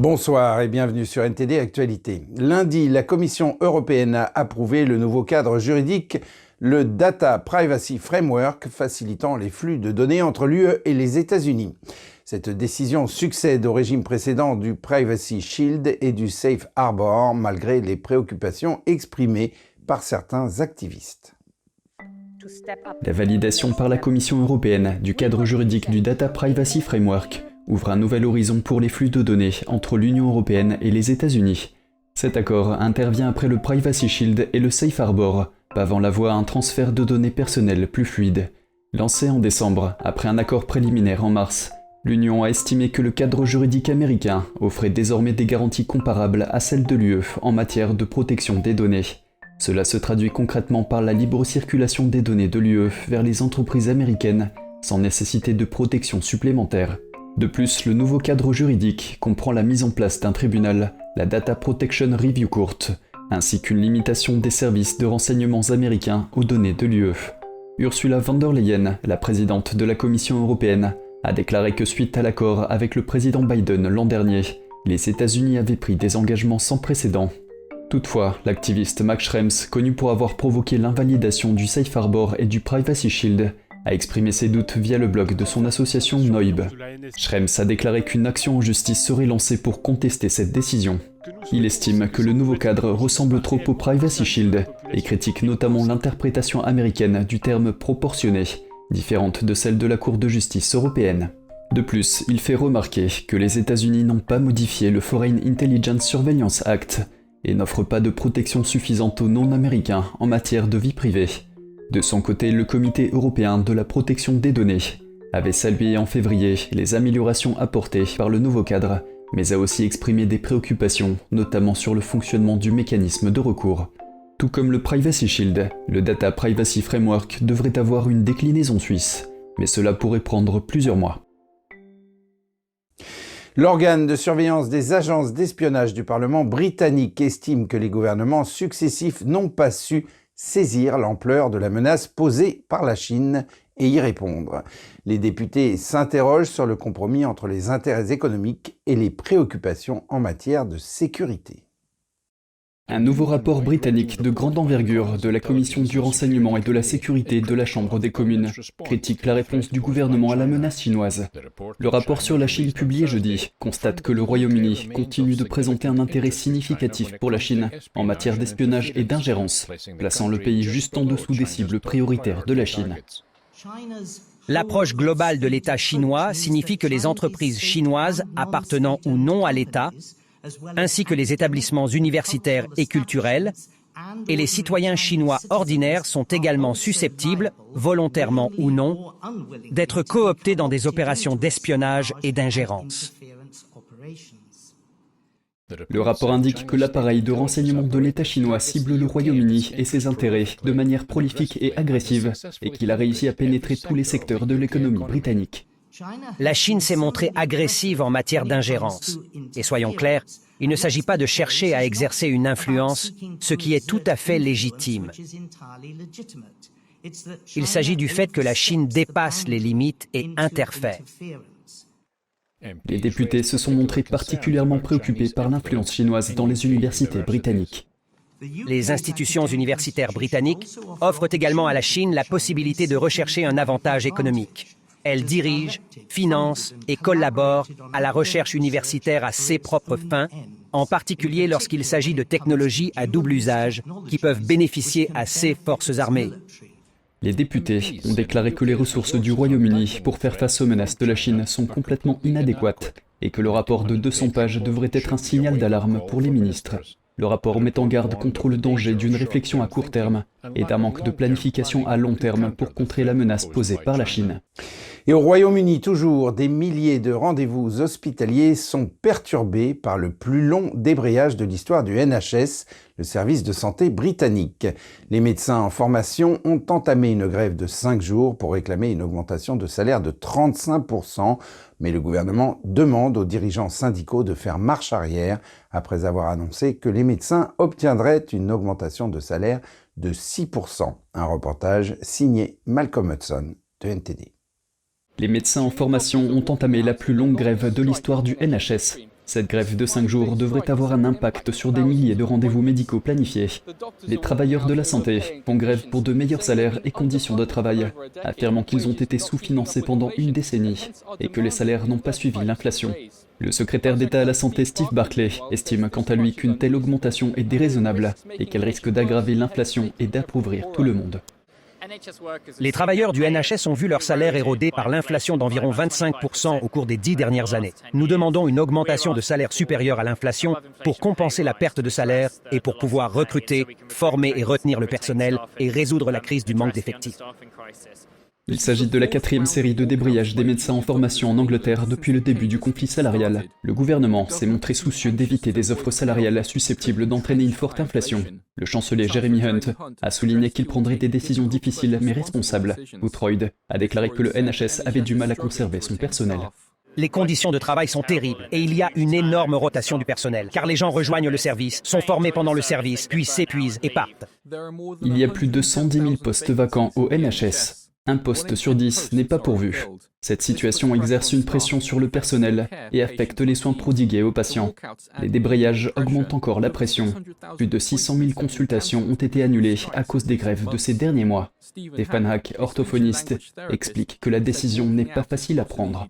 Bonsoir et bienvenue sur NTD Actualité. Lundi, la Commission européenne a approuvé le nouveau cadre juridique, le Data Privacy Framework, facilitant les flux de données entre l'UE et les États-Unis. Cette décision succède au régime précédent du Privacy Shield et du Safe Harbor, malgré les préoccupations exprimées par certains activistes. La validation par la Commission européenne du cadre juridique du Data Privacy Framework ouvre un nouvel horizon pour les flux de données entre l'Union européenne et les États-Unis. Cet accord intervient après le Privacy Shield et le Safe Harbor, pavant la voie à un transfert de données personnelles plus fluide. Lancé en décembre, après un accord préliminaire en mars, l'Union a estimé que le cadre juridique américain offrait désormais des garanties comparables à celles de l'UE en matière de protection des données. Cela se traduit concrètement par la libre circulation des données de l'UE vers les entreprises américaines, sans nécessité de protection supplémentaire. De plus, le nouveau cadre juridique comprend la mise en place d'un tribunal, la Data Protection Review Court, ainsi qu'une limitation des services de renseignements américains aux données de l'UE. Ursula von der Leyen, la présidente de la Commission européenne, a déclaré que suite à l'accord avec le président Biden l'an dernier, les États-Unis avaient pris des engagements sans précédent. Toutefois, l'activiste Max Schrems, connu pour avoir provoqué l'invalidation du Safe Harbor et du Privacy Shield, a exprimé ses doutes via le blog de son association Noib. Schrems a déclaré qu'une action en justice serait lancée pour contester cette décision. Il estime que le nouveau cadre ressemble trop au Privacy Shield et critique notamment l'interprétation américaine du terme proportionné, différente de celle de la Cour de justice européenne. De plus, il fait remarquer que les États-Unis n'ont pas modifié le Foreign Intelligence Surveillance Act et n'offrent pas de protection suffisante aux non-américains en matière de vie privée. De son côté, le Comité européen de la protection des données avait salué en février les améliorations apportées par le nouveau cadre, mais a aussi exprimé des préoccupations, notamment sur le fonctionnement du mécanisme de recours. Tout comme le Privacy Shield, le Data Privacy Framework devrait avoir une déclinaison suisse, mais cela pourrait prendre plusieurs mois. L'organe de surveillance des agences d'espionnage du Parlement britannique estime que les gouvernements successifs n'ont pas su saisir l'ampleur de la menace posée par la Chine et y répondre. Les députés s'interrogent sur le compromis entre les intérêts économiques et les préoccupations en matière de sécurité. Un nouveau rapport britannique de grande envergure de la Commission du renseignement et de la sécurité de la Chambre des communes critique la réponse du gouvernement à la menace chinoise. Le rapport sur la Chine publié jeudi constate que le Royaume-Uni continue de présenter un intérêt significatif pour la Chine en matière d'espionnage et d'ingérence, plaçant le pays juste en dessous des cibles prioritaires de la Chine. L'approche globale de l'État chinois signifie que les entreprises chinoises appartenant ou non à l'État, ainsi que les établissements universitaires et culturels, et les citoyens chinois ordinaires sont également susceptibles, volontairement ou non, d'être cooptés dans des opérations d'espionnage et d'ingérence. Le rapport indique que l'appareil de renseignement de l'État chinois cible le Royaume-Uni et ses intérêts de manière prolifique et agressive, et qu'il a réussi à pénétrer tous les secteurs de l'économie britannique. La Chine s'est montrée agressive en matière d'ingérence. Et soyons clairs, il ne s'agit pas de chercher à exercer une influence, ce qui est tout à fait légitime. Il s'agit du fait que la Chine dépasse les limites et interfère. Les députés se sont montrés particulièrement préoccupés par l'influence chinoise dans les universités britanniques. Les institutions universitaires britanniques offrent également à la Chine la possibilité de rechercher un avantage économique. Elle dirige, finance et collabore à la recherche universitaire à ses propres fins, en particulier lorsqu'il s'agit de technologies à double usage qui peuvent bénéficier à ses forces armées. Les députés ont déclaré que les ressources du Royaume-Uni pour faire face aux menaces de la Chine sont complètement inadéquates et que le rapport de 200 pages devrait être un signal d'alarme pour les ministres. Le rapport met en garde contre le danger d'une réflexion à court terme et d'un manque de planification à long terme pour contrer la menace posée par la Chine. Et au Royaume-Uni, toujours, des milliers de rendez-vous hospitaliers sont perturbés par le plus long débrayage de l'histoire du NHS, le service de santé britannique. Les médecins en formation ont entamé une grève de 5 jours pour réclamer une augmentation de salaire de 35%, mais le gouvernement demande aux dirigeants syndicaux de faire marche arrière après avoir annoncé que les médecins obtiendraient une augmentation de salaire de 6%. Un reportage signé Malcolm Hudson de NTD. Les médecins en formation ont entamé la plus longue grève de l'histoire du NHS. Cette grève de 5 jours devrait avoir un impact sur des milliers de rendez-vous médicaux planifiés. Les travailleurs de la santé font grève pour de meilleurs salaires et conditions de travail, affirmant qu'ils ont été sous-financés pendant une décennie et que les salaires n'ont pas suivi l'inflation. Le secrétaire d'État à la santé Steve Barclay estime quant à lui qu'une telle augmentation est déraisonnable et qu'elle risque d'aggraver l'inflation et d'appauvrir tout le monde. Les travailleurs du NHS ont vu leur salaire érodé par l'inflation d'environ 25% au cours des 10 dernières années. Nous demandons une augmentation de salaire supérieure à l'inflation pour compenser la perte de salaire et pour pouvoir recruter, former et retenir le personnel et résoudre la crise du manque d'effectifs. Il s'agit de la 4e série de débrayage des médecins en formation en Angleterre depuis le début du conflit salarial. Le gouvernement s'est montré soucieux d'éviter des offres salariales susceptibles d'entraîner une forte inflation. Le chancelier Jeremy Hunt a souligné qu'il prendrait des décisions difficiles mais responsables. Boothroyd a déclaré que le NHS avait du mal à conserver son personnel. Les conditions de travail sont terribles et il y a une énorme rotation du personnel, car les gens rejoignent le service, sont formés pendant le service, puis s'épuisent et partent. Il y a plus de 110 000 postes vacants au NHS. Un poste sur 10 n'est pas pourvu. Cette situation exerce une pression sur le personnel et affecte les soins prodigués aux patients. Les débrayages augmentent encore la pression. Plus de 600 000 consultations ont été annulées à cause des grèves de ces derniers mois. Stéphane Hack, orthophoniste, explique que la décision n'est pas facile à prendre.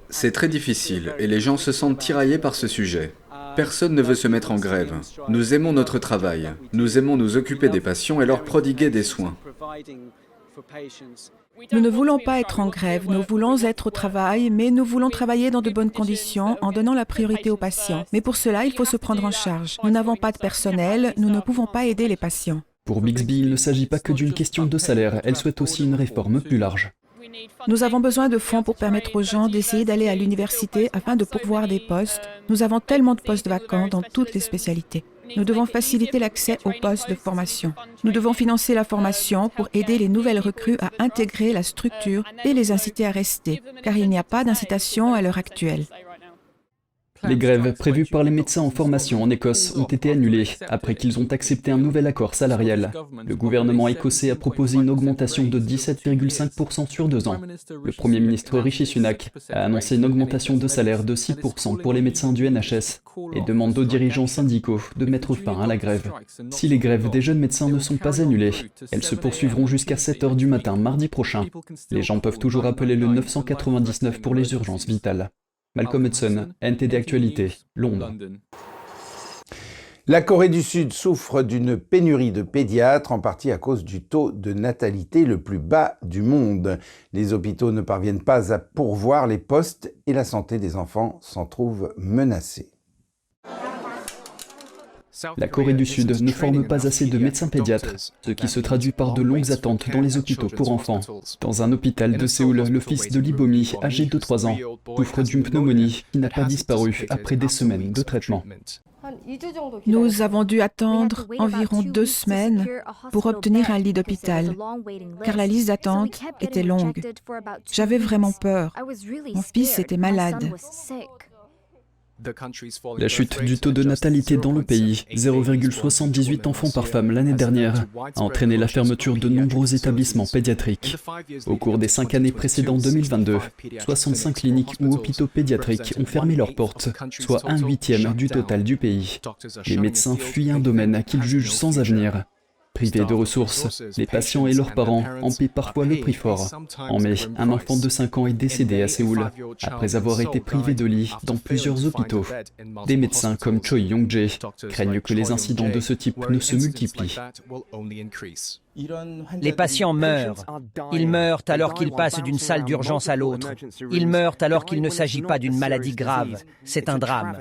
C'est très difficile et les gens se sentent tiraillés par ce sujet. Personne ne veut se mettre en grève. Nous aimons notre travail. Nous aimons nous occuper des patients et leur prodiguer des soins. Nous ne voulons pas être en grève, nous voulons être au travail, mais nous voulons travailler dans de bonnes conditions en donnant la priorité aux patients. Mais pour cela, il faut se prendre en charge. Nous n'avons pas de personnel, nous ne pouvons pas aider les patients. Pour Bixby, il ne s'agit pas que d'une question de salaire, elle souhaite aussi une réforme plus large. Nous avons besoin de fonds pour permettre aux gens d'essayer d'aller à l'université afin de pourvoir des postes. Nous avons tellement de postes vacants dans toutes les spécialités. Nous devons faciliter l'accès aux postes de formation. Nous devons financer la formation pour aider les nouvelles recrues à intégrer la structure et les inciter à rester, car il n'y a pas d'incitation à l'heure actuelle. Les grèves prévues par les médecins en formation en Écosse ont été annulées après qu'ils ont accepté un nouvel accord salarial. Le gouvernement écossais a proposé une augmentation de 17,5% sur 2 ans. Le Premier ministre Rishi Sunak a annoncé une augmentation de salaire de 6% pour les médecins du NHS et demande aux dirigeants syndicaux de mettre fin à la grève. Si les grèves des jeunes médecins ne sont pas annulées, elles se poursuivront jusqu'à 7 h du matin mardi prochain. Les gens peuvent toujours appeler le 999 pour les urgences vitales. Malcolm Hudson, NTD Actualité, Londres. La Corée du Sud souffre d'une pénurie de pédiatres, en partie à cause du taux de natalité le plus bas du monde. Les hôpitaux ne parviennent pas à pourvoir les postes et la santé des enfants s'en trouve menacée. La Corée du Sud ne forme pas assez de médecins pédiatres, ce qui se traduit par de longues attentes dans les hôpitaux pour enfants. Dans un hôpital de Séoul, le fils de Lee Bo-mi, âgé de 3 ans, souffre d'une pneumonie qui n'a pas disparu après des semaines de traitement. Nous avons dû attendre environ 2 semaines pour obtenir un lit d'hôpital, car la liste d'attente était longue. J'avais vraiment peur. Mon fils était malade. La chute du taux de natalité dans le pays, 0,78 enfants par femme l'année dernière, a entraîné la fermeture de nombreux établissements pédiatriques. Au cours des 5 années précédentes 2022, 65 cliniques ou hôpitaux pédiatriques ont fermé leurs portes, soit 1/8 du total du pays. Les médecins fuient un domaine qu'ils jugent sans avenir. Privés de ressources, les patients et leurs parents en paient parfois le prix fort. En mai, un enfant de 5 ans est décédé à Séoul, après avoir été privé de lit dans plusieurs hôpitaux. Des médecins comme Choi Young-jae craignent que les incidents de ce type ne se multiplient. Les patients meurent. Ils meurent alors qu'ils passent d'une salle d'urgence à l'autre. Ils meurent alors qu'il ne s'agit pas d'une maladie grave. C'est un drame.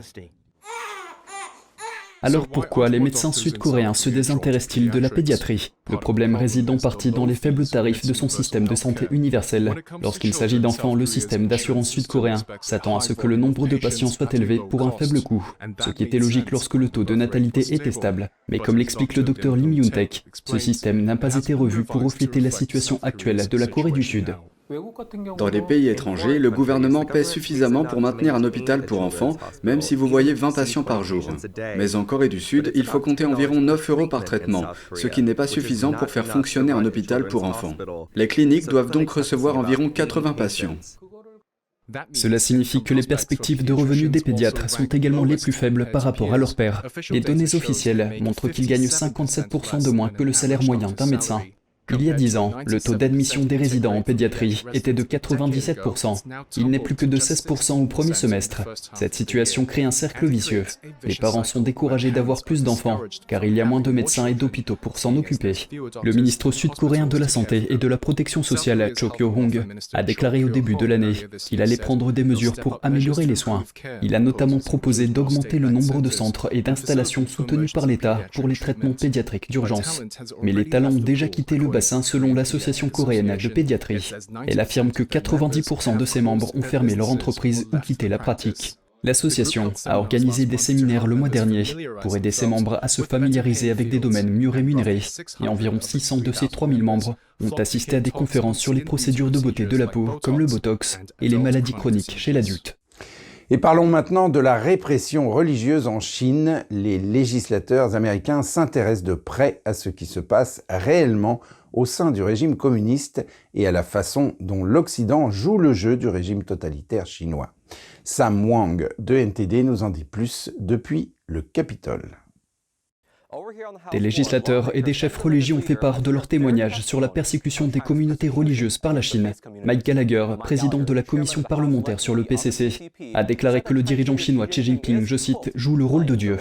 Alors pourquoi les médecins sud-coréens se désintéressent-ils de la pédiatrie? Le problème réside en partie dans les faibles tarifs de son système de santé universel. Lorsqu'il s'agit d'enfants, le système d'assurance sud-coréen s'attend à ce que le nombre de patients soit élevé pour un faible coût, ce qui était logique lorsque le taux de natalité était stable. Mais comme l'explique le Dr Lim Yoon-taek, ce système n'a pas été revu pour refléter la situation actuelle de la Corée du Sud. Dans les pays étrangers, le gouvernement paie suffisamment pour maintenir un hôpital pour enfants, même si vous voyez 20 patients par jour. Mais en Corée du Sud, il faut compter environ 9 € par traitement, ce qui n'est pas suffisant pour faire fonctionner un hôpital pour enfants. Les cliniques doivent donc recevoir environ 80 patients. Cela signifie que les perspectives de revenus des pédiatres sont également les plus faibles par rapport à leurs pairs. Les données officielles montrent qu'ils gagnent 57% de moins que le salaire moyen d'un médecin. Il y a 10 ans, le taux d'admission des résidents en pédiatrie était de 97%. Il n'est plus que de 16% au premier semestre. Cette situation crée un cercle vicieux. Les parents sont découragés d'avoir plus d'enfants, car il y a moins de médecins et d'hôpitaux pour s'en occuper. Le ministre sud-coréen de la Santé et de la Protection sociale, Cho Kyo-hong, a déclaré au début de l'année qu'il allait prendre des mesures pour améliorer les soins. Il a notamment proposé d'augmenter le nombre de centres et d'installations soutenus par l'État pour les traitements pédiatriques d'urgence. Mais les talents ont déjà quitté le bassin selon l'Association coréenne de pédiatrie. Elle affirme que 90% de ses membres ont fermé leur entreprise ou quitté la pratique. L'association a organisé des séminaires le mois dernier pour aider ses membres à se familiariser avec des domaines mieux rémunérés et environ 600 de ses 3000 membres ont assisté à des conférences sur les procédures de beauté de la peau comme le Botox et les maladies chroniques chez l'adulte. Et parlons maintenant de la répression religieuse en Chine. Les législateurs américains s'intéressent de près à ce qui se passe réellement au sein du régime communiste et à la façon dont l'Occident joue le jeu du régime totalitaire chinois. Sam Wang de NTD nous en dit plus depuis le Capitole. Des législateurs et des chefs religieux ont fait part de leurs témoignages sur la persécution des communautés religieuses par la Chine. Mike Gallagher, président de la commission parlementaire sur le PCC, a déclaré que le dirigeant chinois Xi Jinping, je cite, joue le rôle de Dieu.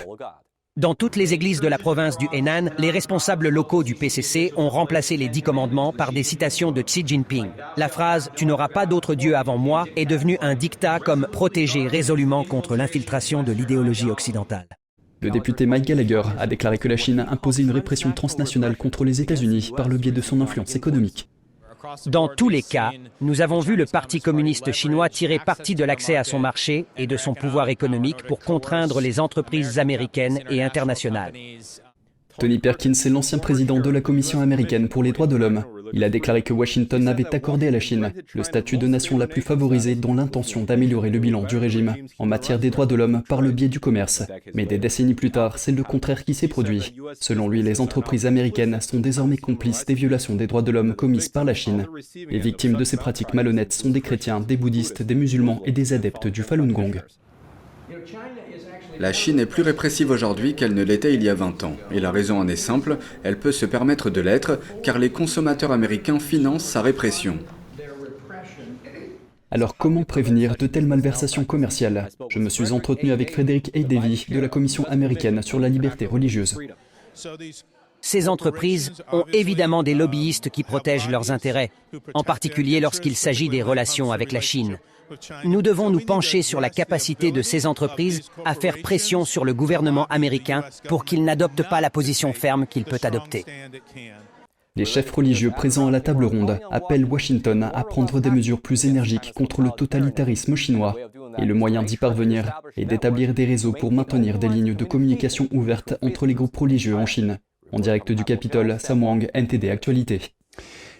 Dans toutes les églises de la province du Henan, les responsables locaux du PCC ont remplacé les 10 commandements par des citations de Xi Jinping. La phrase « Tu n'auras pas d'autre Dieu avant moi » est devenue un dictat comme protéger résolument contre l'infiltration de l'idéologie occidentale. Le député Mike Gallagher a déclaré que la Chine imposait une répression transnationale contre les États-Unis par le biais de son influence économique. Dans tous les cas, nous avons vu le Parti communiste chinois tirer parti de l'accès à son marché et de son pouvoir économique pour contraindre les entreprises américaines et internationales. Tony Perkins est l'ancien président de la Commission américaine pour les droits de l'homme. Il a déclaré que Washington avait accordé à la Chine le statut de nation la plus favorisée dans l'intention d'améliorer le bilan du régime en matière des droits de l'homme par le biais du commerce. Mais des décennies plus tard, c'est le contraire qui s'est produit. Selon lui, les entreprises américaines sont désormais complices des violations des droits de l'homme commises par la Chine. Les victimes de ces pratiques malhonnêtes sont des chrétiens, des bouddhistes, des musulmans et des adeptes du Falun Gong. La Chine est plus répressive aujourd'hui qu'elle ne l'était il y a 20 ans. Et la raison en est simple, elle peut se permettre de l'être, car les consommateurs américains financent sa répression. Alors comment prévenir de telles malversations commerciales? Je me suis entretenu avec Frédéric Heidevi de la Commission américaine sur la liberté religieuse. Ces entreprises ont évidemment des lobbyistes qui protègent leurs intérêts, en particulier lorsqu'il s'agit des relations avec la Chine. Nous devons nous pencher sur la capacité de ces entreprises à faire pression sur le gouvernement américain pour qu'il n'adopte pas la position ferme qu'il peut adopter. Les chefs religieux présents à la table ronde appellent Washington à prendre des mesures plus énergiques contre le totalitarisme chinois. Et le moyen d'y parvenir est d'établir des réseaux pour maintenir des lignes de communication ouvertes entre les groupes religieux en Chine. En direct du Capitole, Sam Wang, NTD Actualité.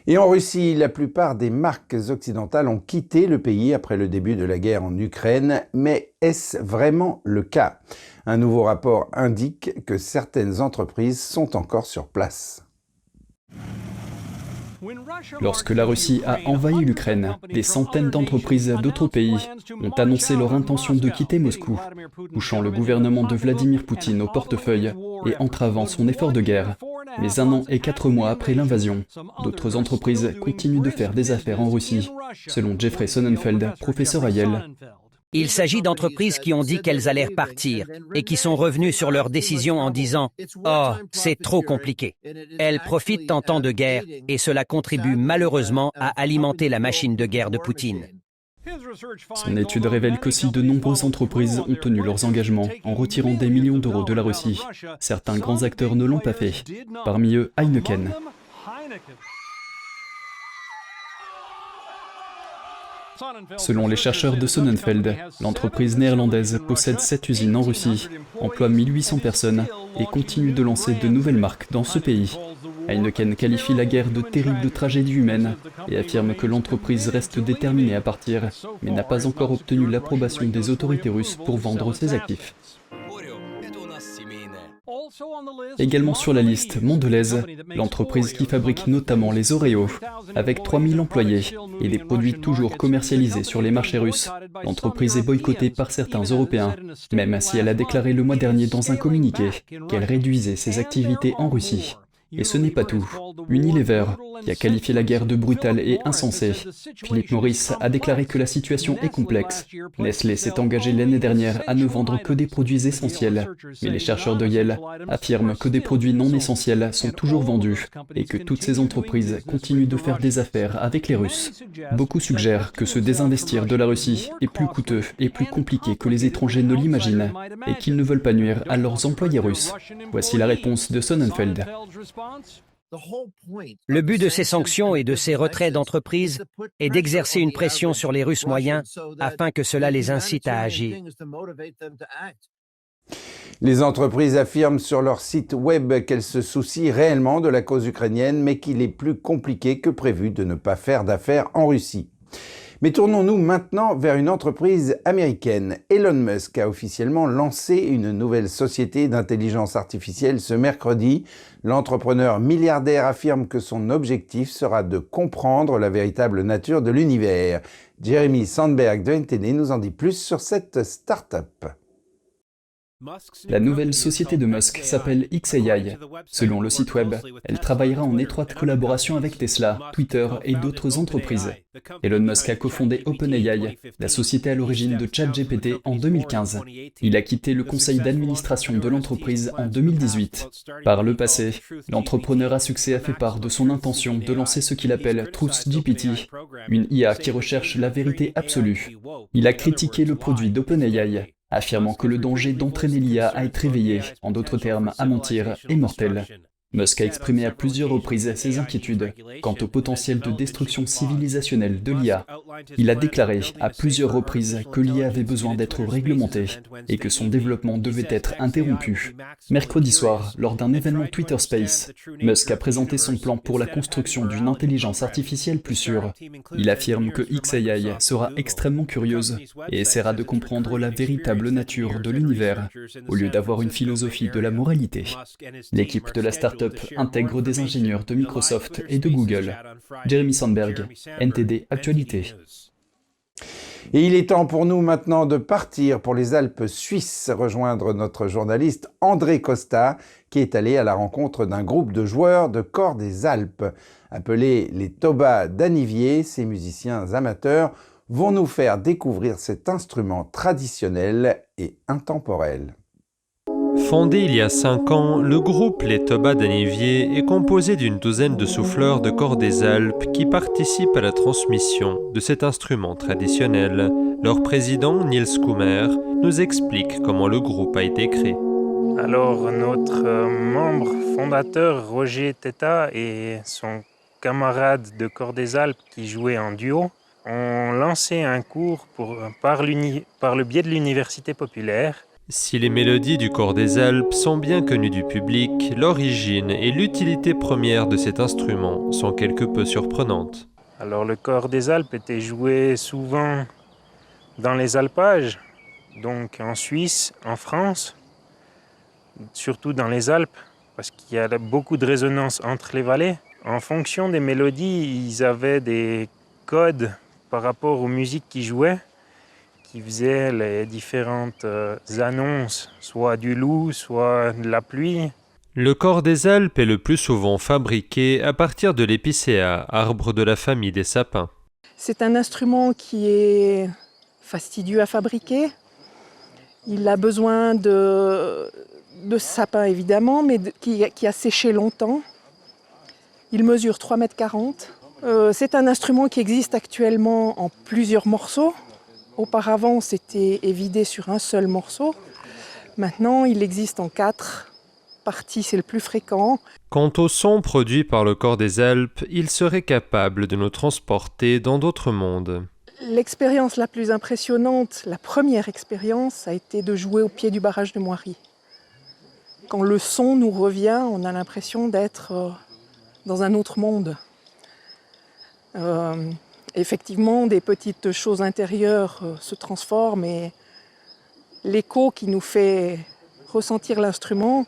Et en Russie, la plupart des marques occidentales ont quitté le pays après le début de la guerre en Ukraine. Mais est-ce vraiment le cas? Un nouveau rapport indique que certaines entreprises sont encore sur place. Lorsque la Russie a envahi l'Ukraine, des centaines d'entreprises d'autres pays ont annoncé leur intention de quitter Moscou, touchant le gouvernement de Vladimir Poutine au portefeuille et entravant son effort de guerre. Mais 1 an et 4 mois après l'invasion, d'autres entreprises continuent de faire des affaires en Russie, selon Jeffrey Sonnenfeld, professeur à Yale. Il s'agit d'entreprises qui ont dit qu'elles allaient partir et qui sont revenues sur leur décision en disant « Oh, c'est trop compliqué ». Elles profitent en temps de guerre et cela contribue malheureusement à alimenter la machine de guerre de Poutine. Son étude révèle qu'aussi de nombreuses entreprises ont tenu leurs engagements en retirant des millions d'euros de la Russie. Certains grands acteurs ne l'ont pas fait, parmi eux Heineken. Selon les chercheurs de Sonnenfeld, l'entreprise néerlandaise possède 7 usines en Russie, emploie 1800 personnes et continue de lancer de nouvelles marques dans ce pays. Heineken qualifie la guerre de terrible tragédie humaine et affirme que l'entreprise reste déterminée à partir, mais n'a pas encore obtenu l'approbation des autorités russes pour vendre ses actifs. Également sur la liste, Mondelez, l'entreprise qui fabrique notamment les Oreos, avec 3000 employés et des produits toujours commercialisés sur les marchés russes. L'entreprise est boycottée par certains Européens, même si elle a déclaré le mois dernier dans un communiqué qu'elle réduisait ses activités en Russie. Et ce n'est pas tout. Unilever, qui a qualifié la guerre de brutale et insensée. Philip Morris a déclaré que la situation est complexe. Nestlé s'est engagé l'année dernière à ne vendre que des produits essentiels. Mais les chercheurs de Yale affirment que des produits non essentiels sont toujours vendus et que toutes ces entreprises continuent de faire des affaires avec les Russes. Beaucoup suggèrent que se désinvestir de la Russie est plus coûteux et plus compliqué que les étrangers ne l'imaginent et qu'ils ne veulent pas nuire à leurs employés russes. Voici la réponse de Sonnenfeld. Le but de ces sanctions et de ces retraits d'entreprises est d'exercer une pression sur les Russes moyens afin que cela les incite à agir. Les entreprises affirment sur leur site web qu'elles se soucient réellement de la cause ukrainienne, mais qu'il est plus compliqué que prévu de ne pas faire d'affaires en Russie. Mais tournons-nous maintenant vers une entreprise américaine. Elon Musk a officiellement lancé une nouvelle société d'intelligence artificielle ce mercredi. L'entrepreneur milliardaire affirme que son objectif sera de comprendre la véritable nature de l'univers. Jeremy Sandberg de NTD nous en dit plus sur cette start-up. La nouvelle société de Musk s'appelle xAI. Selon le site web, elle travaillera en étroite collaboration avec Tesla, Twitter et d'autres entreprises. Elon Musk a cofondé OpenAI, la société à l'origine de ChatGPT, en 2015. Il a quitté le conseil d'administration de l'entreprise en 2018. Par le passé, l'entrepreneur à succès a fait part de son intention de lancer ce qu'il appelle TruthGPT, une IA qui recherche la vérité absolue. Il a critiqué le produit d'OpenAI, affirmant que le danger d'entraîner l'IA à être éveillé, en d'autres termes à mentir, est mortel. Musk a exprimé à plusieurs reprises ses inquiétudes quant au potentiel de destruction civilisationnelle de l'IA. Il a déclaré à plusieurs reprises que l'IA avait besoin d'être réglementée et que son développement devait être interrompu. Mercredi soir, lors d'un événement Twitter Space, Musk a présenté son plan pour la construction d'une intelligence artificielle plus sûre. Il affirme que xAI sera extrêmement curieuse et essaiera de comprendre la véritable nature de l'univers, au lieu d'avoir une philosophie de la moralité. L'équipe de la start-up intègre des ingénieurs de Microsoft et de Google. Jeremy Sandberg, NTD Actualité. Et il est temps pour nous maintenant de partir pour les Alpes suisses, rejoindre notre journaliste André Costa, qui est allé à la rencontre d'un groupe de joueurs de cor des Alpes. Appelés les Toba d'Anniviers, ces musiciens amateurs vont nous faire découvrir cet instrument traditionnel et intemporel. Fondé il y a 5 ans, le groupe Les Toba d'Anniviers est composé d'une douzaine de souffleurs de cor des Alpes qui participent à la transmission de cet instrument traditionnel. Leur président, Niels Kummer, nous explique comment le groupe a été créé. Alors, notre membre fondateur, Roger Teta, et son camarade de cor des Alpes qui jouaient en duo, ont lancé un cours par le biais de l'université populaire. Si les mélodies du cor des Alpes sont bien connues du public, l'origine et l'utilité première de cet instrument sont quelque peu surprenantes. Alors le cor des Alpes était joué souvent dans les alpages, donc en Suisse, en France, surtout dans les Alpes, parce qu'il y a beaucoup de résonance entre les vallées. En fonction des mélodies, ils avaient des codes par rapport aux musiques qu'ils jouaient, qui faisait les différentes annonces, soit du loup, soit de la pluie. Le cor des Alpes est le plus souvent fabriqué à partir de l'épicéa, arbre de la famille des sapins. C'est un instrument qui est fastidieux à fabriquer. Il a besoin de sapins évidemment, mais qui a séché longtemps. Il mesure 3,40 m. C'est un instrument qui existe actuellement en plusieurs morceaux. Auparavant, c'était évidé sur un seul morceau. Maintenant, il existe en 4 parties, c'est le plus fréquent. Quant au son produit par le cor des Alpes, il serait capable de nous transporter dans d'autres mondes. L'expérience la plus impressionnante, la première expérience, a été de jouer au pied du barrage de Moiry. Quand le son nous revient, on a l'impression d'être dans un autre monde. Effectivement, des petites choses intérieures se transforment et l'écho qui nous fait ressentir l'instrument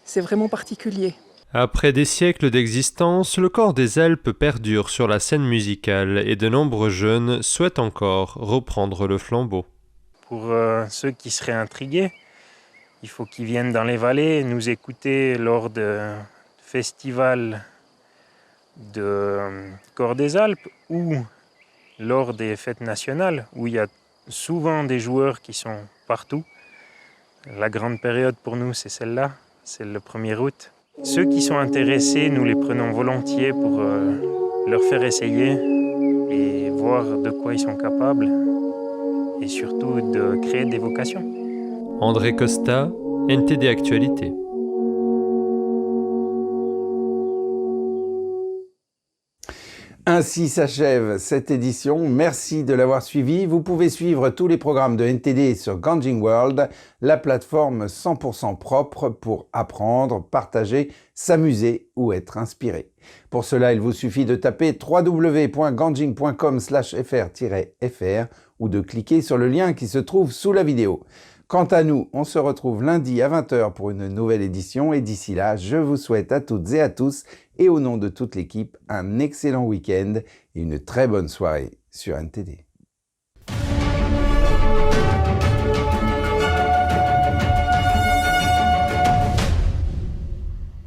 C'est vraiment particulier. Après des siècles d'existence, le Corps des Alpes perdure sur la scène musicale et de nombreux jeunes souhaitent encore reprendre le flambeau. Pour ceux qui seraient intrigués, il faut qu'ils viennent dans les vallées nous écouter lors de festivals de Corps des Alpes ou lors des fêtes nationales où il y a souvent des joueurs qui sont partout. La grande période pour nous, c'est celle-là, c'est le 1er août. Ceux qui sont intéressés, nous les prenons volontiers pour leur faire essayer et voir de quoi ils sont capables et surtout de créer des vocations. André Costa, NTD Actualité. Ainsi s'achève cette édition. Merci de l'avoir suivi. Vous pouvez suivre tous les programmes de NTD sur Ganjing World, la plateforme 100% propre pour apprendre, partager, s'amuser ou être inspiré. Pour cela, il vous suffit de taper www.ganjing.com/fr-fr ou de cliquer sur le lien qui se trouve sous la vidéo. Quant à nous, on se retrouve lundi à 20h pour une nouvelle édition et d'ici là, je vous souhaite à toutes et à tous et au nom de toute l'équipe un excellent week-end et une très bonne soirée sur NTD.